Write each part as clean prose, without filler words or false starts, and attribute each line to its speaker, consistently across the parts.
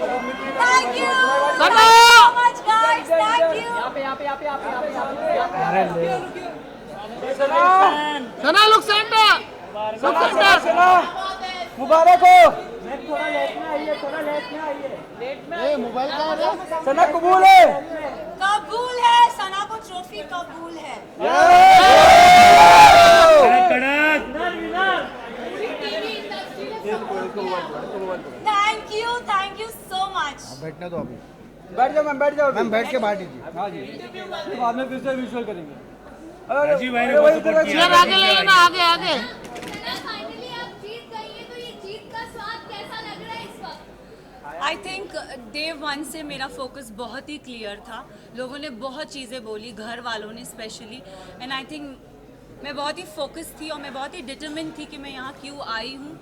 Speaker 1: Thank you. Thank you so much, guys. Thank you.
Speaker 2: Sana look centre
Speaker 3: मुबारक हो।
Speaker 2: Mobile कहाँ है?
Speaker 3: सना कबूल है।
Speaker 1: कबूल है, सना को ट्रॉफी कबूल है। Thank you so much.
Speaker 2: बैठने दो अभी।
Speaker 3: बैठ जाओ मैम, बैठ जाओ।
Speaker 2: मैम बैठ के बाहर दीजिए।
Speaker 3: हाँ जी, बाद में फिर से विजुअल करेंगे।
Speaker 4: राजीव भाई ने बहुत सपोर्ट किया।
Speaker 2: यार आगे ले ना, आगे आगे।
Speaker 5: फाइनली आप जीत गई हैं, तो ये जीत का स्वाद कैसा लग रहा है इस वक्त?
Speaker 1: आई थिंक डे 1 से मेरा फोकस बहुत ही क्लियर था। लोगों ने बहुत चीज़ें बोली, घर वालों ने स्पेशली, एंड आई थिंक मैं बहुत ही फोकस थी और मैं बहुत ही डिटरमिन थी कि मैं यहाँ क्यों आई हूँ,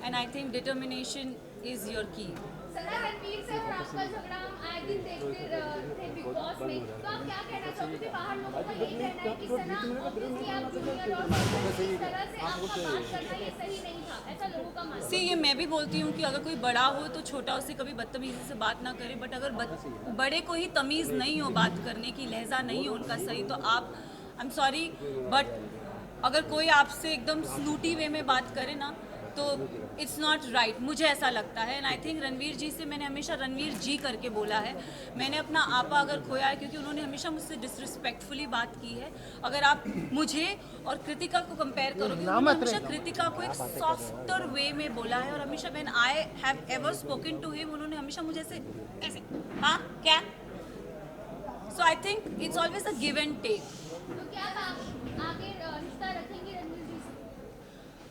Speaker 1: and I think determination is your की।
Speaker 5: सना, रणवीर से और आपका झगड़ा हम आए दिन देखते थे बिग बॉस में, तो आप क्या कहना चाहोगे कि बाहर लोगों का यही कहना है कि सना ऑब्वियसली आप जूनियर और इस तरह से आपका बात करना ये सही नहीं था, ऐसा लोगों का मानना है।
Speaker 1: ये मैं भी बोलती हूँ कि अगर कोई बड़ा हो तो छोटा उससे कभी बदतमीजी से बात ना करे, बट अगर बड़े को ही तमीज़ नहीं हो बात करने की, लहजा नहीं हो उनका सही, तो आप आई एम सॉरी बट अगर कोई आपसे एकदम स्नूटी वे में बात करे ना तो इट्स नॉट राइट, मुझे ऐसा लगता है। एंड आई थिंक रणवीर जी से मैंने हमेशा रणवीर जी करके बोला है। मैंने अपना आपा अगर खोया है क्योंकि उन्होंने हमेशा मुझसे डिसरिस्पेक्टफुली बात की है। अगर आप मुझे और कृतिका को कंपेयर करोगे, उन्होंने हमेशा कृतिका को एक सॉफ्टर वे में बोला है, और हमेशा when I have ever spoken to him उन्होंने हमेशा मुझे ऐसे हाँ क्या, so I think it's always a give and take.
Speaker 5: तो क्या आप आगे रिश्ता रखेंगे रणवीर जी से?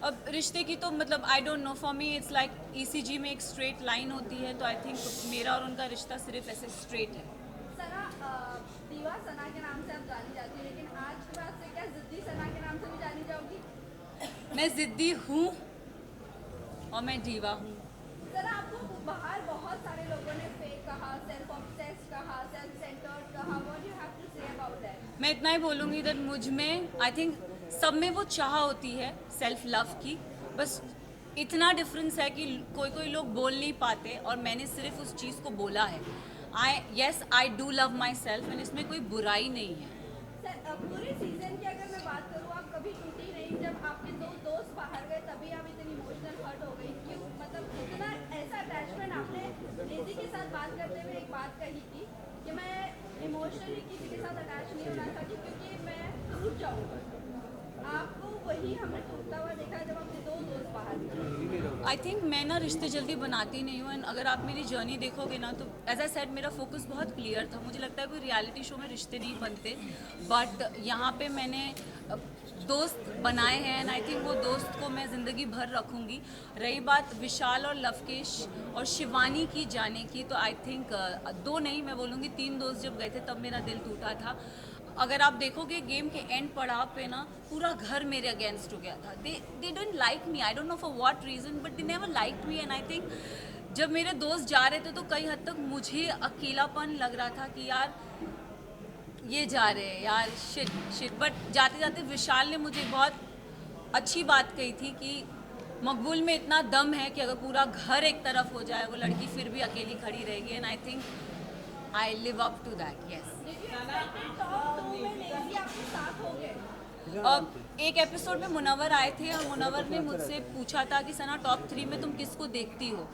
Speaker 1: अब रिश्ते की तो मतलब आई don't no, for me it's like ECG में एक स्ट्रेट लाइन होती है, तो आई थिंक मेरा और उनका रिश्ता सिर्फ ऐसे स्ट्रेट है।
Speaker 6: सना, दीवा सना के नाम से आप जानी जाती है, लेकिन आज के बाद से क्या जिद्दी सना के नाम से भी जानी जाओगी?
Speaker 1: मैं जिद्दी हूँ और मैं दीवा हूँ।
Speaker 6: सना, आपको बाहर बहुत सारे लोगों ने फेक कहा, सेल्फ ऑब्सेस्ड कहा, सेल्फ सेंटर्ड कहा, what you have to say about that?
Speaker 1: मैं इतना ही बोलूँगी दैट मुझ में आई थिंक सब में वो चाह होती है सेल्फ लव की, बस इतना डिफरेंस है कि कोई लोग बोल नहीं पाते और मैंने सिर्फ उस चीज़ को बोला है। I do love my self, and इसमें कोई बुराई नहीं है।
Speaker 6: सर, पूरे सीजन की अगर मैं बात करूँ, आप कभी टूटी नहीं। जब आपके दो दोस्त बाहर गए तभी आप इतनी इमोशनल हर्ट हो गई, क्यों? मतलब इतना ऐसा अटैचमेंट आपने निधि के साथ बात करते हुए एक बात कही थी कि मैं इमोशनली किसी के साथ अटैच नहीं होना चाहती क्योंकि मैं टूट जाऊँगा। आपको वही हमने टूटता हुआ देखा जब आपके दो दोस्त बाहर गए।
Speaker 1: आई थिंक मैं ना रिश्ते जल्दी बनाती नहीं हूँ, एंड अगर आप मेरी जर्नी देखोगे ना तो एज आई सेड मेरा फोकस बहुत क्लियर था। मुझे लगता है कोई रियलिटी शो में रिश्ते नहीं बनते, बट यहाँ पे मैंने दोस्त बनाए हैं, एंड आई थिंक वो दोस्त को मैं ज़िंदगी भर रखूँगी। रही बात विशाल और लवकेश और शिवानी की जाने की, तो आई थिंक 2 नहीं मैं बोलूँगी 3 दोस्त जब गए थे तब मेरा दिल टूटा था। अगर आप देखोगे गेम के एंड पड़ाव पे ना पूरा घर मेरे अगेंस्ट हो गया था। They don't like me, I don't know for what reason, but they never like me. And I think जब मेरे दोस्त जा रहे थे तो कई हद तक मुझे अकेलापन लग रहा था कि यार ये जा रहे हैं यार, शिट। बट जाते जाते विशाल ने मुझे बहुत अच्छी बात कही थी कि मकबूल में इतना दम है कि अगर पूरा घर एक तरफ हो जाए वो लड़की फिर भी अकेली खड़ी रहेगी, and I think I live up to that. Yes, एक एपिसोड में मुनव्वर आए थे और मुनव्वर ने मुझसे पूछा था कि सना टॉप 3 में तुम किसको देखती हो,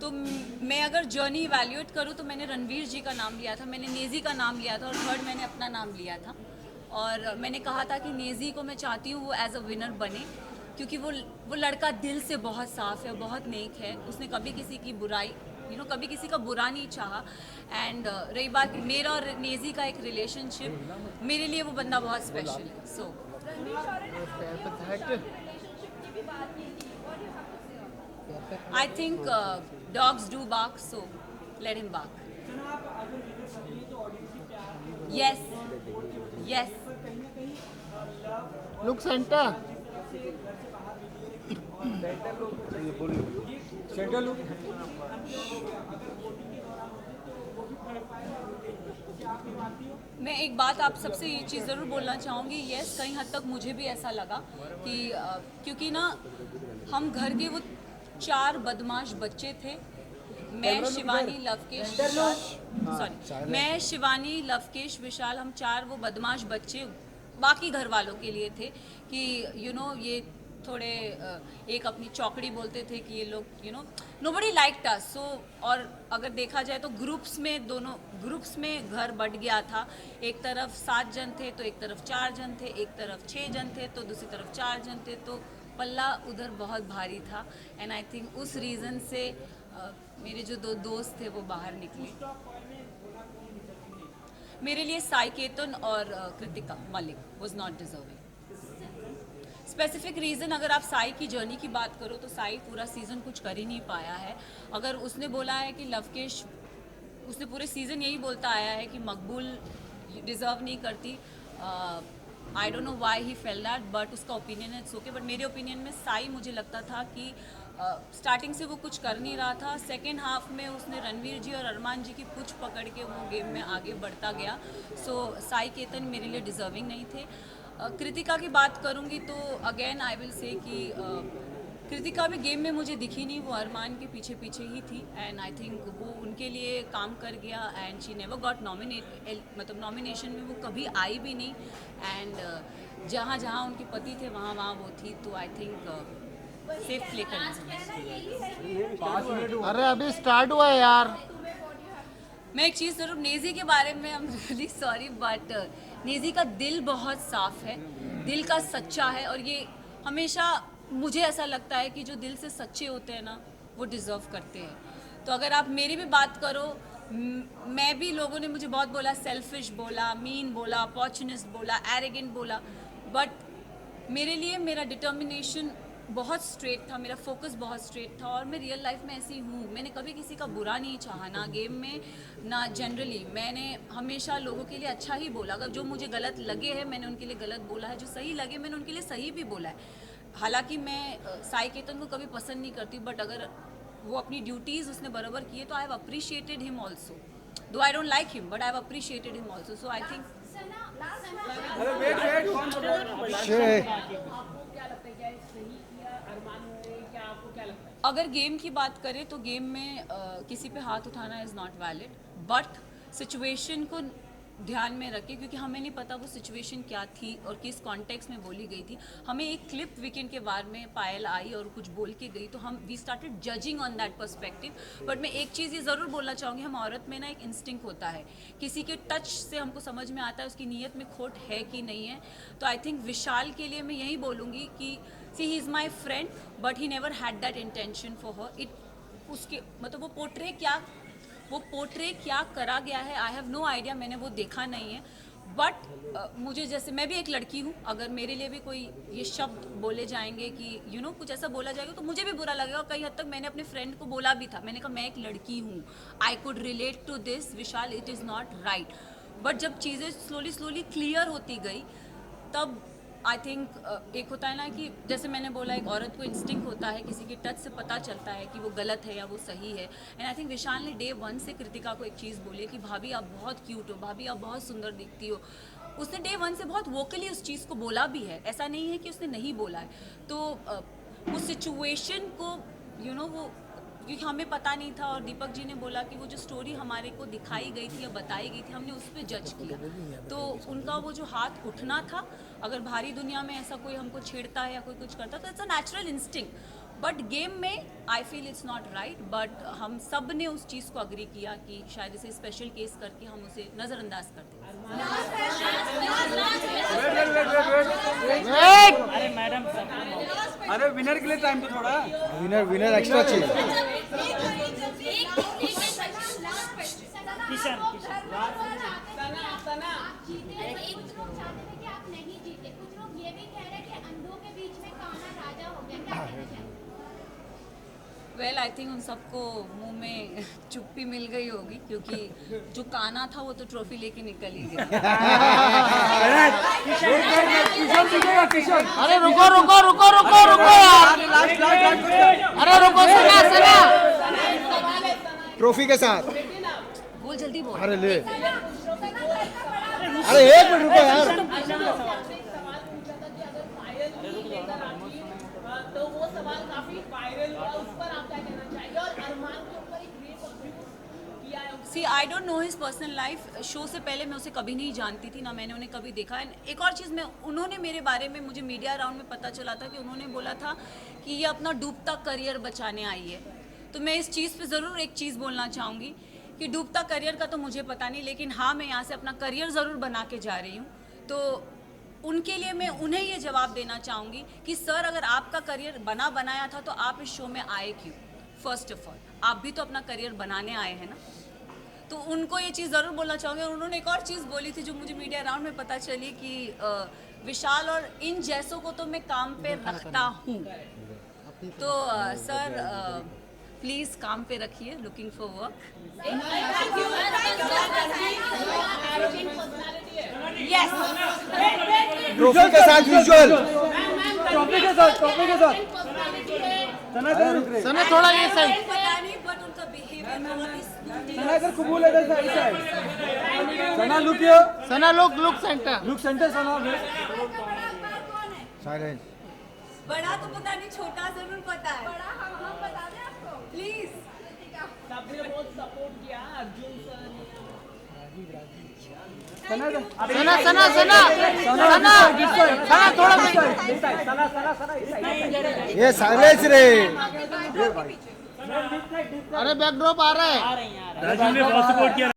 Speaker 1: तो मैं अगर जर्नी इवैल्यूएट करूँ तो मैंने रणवीर जी का नाम लिया था, मैंने नेजी का नाम लिया था, और थर्ड मैंने अपना नाम लिया था। और मैंने कहा था कि नेजी को मैं चाहती हूँ वो एज अ विनर बने, क्योंकि वो लड़का दिल से बहुत साफ़ है, बहुत नेक है, उसने कभी किसी की बुराई कभी किसी का बुरा नहीं चाहा। एंड रही बात मेरा और नेजी का एक रिलेशनशिप, मेरे लिए वो बंदा बहुत स्पेशल है। So I think dogs do bark, so let him bark. Yes yes,
Speaker 2: look centre
Speaker 3: centre look.
Speaker 1: मैं एक बात आप सबसे ये चीज़ ज़रूर बोलना चाहूँगी। यस, कहीं हद तक मुझे भी ऐसा लगा कि क्योंकि ना हम घर के वो 4 बदमाश बच्चे थे मैं शिवानी लवकेश विशाल सॉरी मैं शिवानी लवकेश विशाल हम 4 वो बदमाश बच्चे बाकी घर वालों के लिए थे कि ये थोड़े एक अपनी चौकड़ी बोलते थे कि ये लोग नोबडी लाइक्ड अस सो और अगर देखा जाए तो दोनों ग्रुप्स में घर बट गया था। एक तरफ 7 जन थे तो एक तरफ 4 जन थे, एक तरफ 6 जन थे तो दूसरी तरफ 4 जन थे, तो पल्ला उधर बहुत भारी था। एंड आई थिंक उस रीज़न से मेरे जो 2 दोस्त थे वो बाहर निकले। मेरे लिए साई केतन और Kritika Malik was not deserving. Specific reason अगर आप साई की जर्नी की बात करो तो साई पूरा सीज़न कुछ कर ही नहीं पाया है। अगर उसने बोला है कि लवकेश उसने पूरे सीज़न यही बोलता आया है कि मकबूल डिज़र्व नहीं करती। आई don't know why he fail that but उसका ओपिनियन है, इट्स ओके। बट मेरे ओपिनियन में साई मुझे लगता था कि स्टार्टिंग से वो कुछ कर नहीं रहा था। सेकेंड हाफ में उसने रणवीर जी और अरमान जी की पूछ पकड़ के वो गेम में आगे बढ़ता गया। सो साई केतन मेरे लिए डिज़र्विंग नहीं थे। कृतिका की बात करूंगी तो अगेन आई विल से कि कृतिका भी गेम में मुझे दिखी नहीं, वो अरमान के पीछे पीछे ही थी। एंड आई थिंक वो उनके लिए काम कर गया एंड शी नेवर गॉट मतलब नॉमिनेशन में वो कभी आई भी नहीं। एंड जहाँ जहाँ उनके पति थे वहाँ वहाँ वो थी, तो आई थिंक सेफ प्ले करना चाहिए।
Speaker 2: अरे अभी स्टार्ट हुआ है यार।
Speaker 1: मैं एक चीज़ ज़रूर नेजी के बारे में I am really sorry but Naezy का दिल बहुत साफ है, दिल का सच्चा है और ये हमेशा मुझे ऐसा लगता है कि जो दिल से सच्चे होते हैं ना वो डिज़र्व करते हैं। तो अगर आप मेरी भी बात करो, मैं भी लोगों ने मुझे बहुत बोला, सेल्फिश बोला, मीन बोला, अपॉर्चुनिस्ट बोला, एरोगेंट बोला, बट मेरे लिए मेरा डिटर्मिनेशन बहुत स्ट्रेट था, मेरा फोकस बहुत स्ट्रेट था और मैं रियल लाइफ में ऐसी हूँ। मैंने कभी किसी का बुरा नहीं चाहा, ना गेम में ना जनरली। मैंने हमेशा लोगों के लिए अच्छा ही बोला। अगर जो मुझे गलत लगे हैं मैंने उनके लिए गलत बोला है, जो सही लगे मैंने उनके लिए सही भी बोला है। हालांकि मैं साई केतन को कभी पसंद नहीं करती बट अगर वो अपनी ड्यूटीज़ उसने बराबर किए तो I have appreciated him also, though I don't like him but I have appreciated him also. So I think
Speaker 3: अरे वेट कौन
Speaker 1: अगर गेम की बात करें तो गेम में किसी पे हाथ उठाना is not valid but situation को ध्यान में रखें क्योंकि हमें नहीं पता वो सिचुएशन क्या थी और किस कॉन्टेक्स्ट में बोली गई थी। हमें एक क्लिप वीकेंड के बाद में पायल आई और कुछ बोल के गई तो हम we started judging on that perspective. But मैं एक चीज़ ये ज़रूर बोलना चाहूँगी, हम औरत में ना एक इंस्टिंक्ट होता है, किसी के टच से हमको समझ में आता है उसकी नीयत में खोट है कि नहीं है। तो आई थिंक विशाल के लिए मैं यही बोलूँगी कि see he is my friend but he never had that intention for her. उसके मतलब वो पोर्ट्रे क्या करा गया है आई हैव नो आइडिया, मैंने वो देखा नहीं है। बट मुझे जैसे मैं भी एक लड़की हूँ, अगर मेरे लिए भी कोई ये शब्द बोले जाएंगे कि कुछ ऐसा बोला जाएगा तो मुझे भी बुरा लगेगा। और कई हद तक मैंने अपने फ्रेंड को बोला भी था, मैंने कहा मैं एक लड़की हूँ, I could relate to this Vishal, it is not right. But जब चीज़ें स्लोली क्लियर होती गई तब आई थिंक एक होता है ना कि जैसे मैंने बोला एक औरत को इंस्टिंक्ट होता है, किसी के टच से पता चलता है कि वो गलत है या वो सही है। एंड आई थिंक विशाल ने डे 1 से कृतिका को एक चीज़ बोली कि भाभी आप बहुत क्यूट हो, भाभी आप बहुत सुंदर दिखती हो। उसने डे 1 से बहुत वोकली उस चीज़ को बोला भी है, ऐसा नहीं है कि उसने नहीं बोला है। तो उस सिचुएशन को वो क्योंकि हमें पता नहीं था और दीपक जी ने बोला कि वो जो स्टोरी हमारे को दिखाई गई थी या बताई गई थी हमने उस पर जज किया। तो उनका वो जो हाथ उठना था, अगर भारी दुनिया में ऐसा कोई हमको छेड़ता है या कोई कुछ करता है तो it's a natural instinct. But game में I feel it's not right. But हम सब ने उस चीज़ को अग्री किया कि शायद इसे स्पेशल केस करके हम उसे नज़रअंदाज कर दें।
Speaker 3: अरे विनर के लिए टाइम तो थोड़ा
Speaker 2: विनर एक्स्ट्रा चाहिए।
Speaker 1: वेल आई थिंक उन सबको मुंह में चुप्पी मिल गई होगी क्योंकि जो काना था वो तो ट्रॉफी लेके निकल ही गया।
Speaker 2: अरे रुको यार। अरे रुको, सुना ट्रॉफी के साथ
Speaker 1: बोल जल्दी बोल।
Speaker 2: अरे ले, अरे एक मिनट रुको यार।
Speaker 6: तो वो सवाल काफी वायरल हुआ, उस पर आप क्या कहना चाहेंगे? और अरमान के ऊपर एक rape
Speaker 1: see I don't know his personal life. Show से पहले मैं उसे कभी नहीं जानती थी, ना मैंने उन्हें कभी देखा। एंड एक और चीज़, मैं उन्होंने मेरे बारे में, मुझे मीडिया राउंड में पता चला था कि उन्होंने बोला था कि ये अपना डूबता करियर बचाने आई है। तो मैं इस चीज़ पे ज़रूर एक चीज़ बोलना चाहूँगी कि डूबता करियर का तो मुझे पता नहीं, लेकिन हाँ, मैं यहाँ से अपना करियर ज़रूर बना के जा रही हूँ। तो उनके लिए मैं उन्हें ये जवाब देना चाहूँगी कि सर, अगर आपका करियर बनाया था तो आप इस शो में आए क्यों? फर्स्ट ऑफ ऑल, आप भी तो अपना करियर बनाने आए हैं ना। तो उनको ये चीज़ ज़रूर बोलना चाहूँगी। और उन्होंने एक और चीज़ बोली थी जो मुझे मीडिया राउंड में पता चली कि विशाल और इन जैसों को तो मैं काम पे रखता हूँ। तो सर, प्लीज़ काम पे रखिए, looking for work. Yes,
Speaker 2: trophy के साथ विजुअल।
Speaker 3: ट्रॉफी के साथ
Speaker 2: सना थोड़ा ये साइड।
Speaker 1: पता नहीं, बट उनका बिहेवियर बहुत ही smooth है।
Speaker 3: सना इधर कबूल है, इधर side. Sana look here,
Speaker 2: Sana look centre.
Speaker 3: Look centre Sana.
Speaker 6: बड़ा अखबार कौन है?
Speaker 2: साइलेंस।
Speaker 1: बड़ा तो पता नहीं, छोटा जरूर पता है।
Speaker 6: बड़ा हम बता दें आपको
Speaker 1: प्लीज।
Speaker 3: सना
Speaker 2: थोड़ा ये साइलेंस रे।
Speaker 3: ये भाई
Speaker 2: अरे बैकड्रॉप आ रहा है।
Speaker 4: राजीव ने बहुत सपोर्ट किया।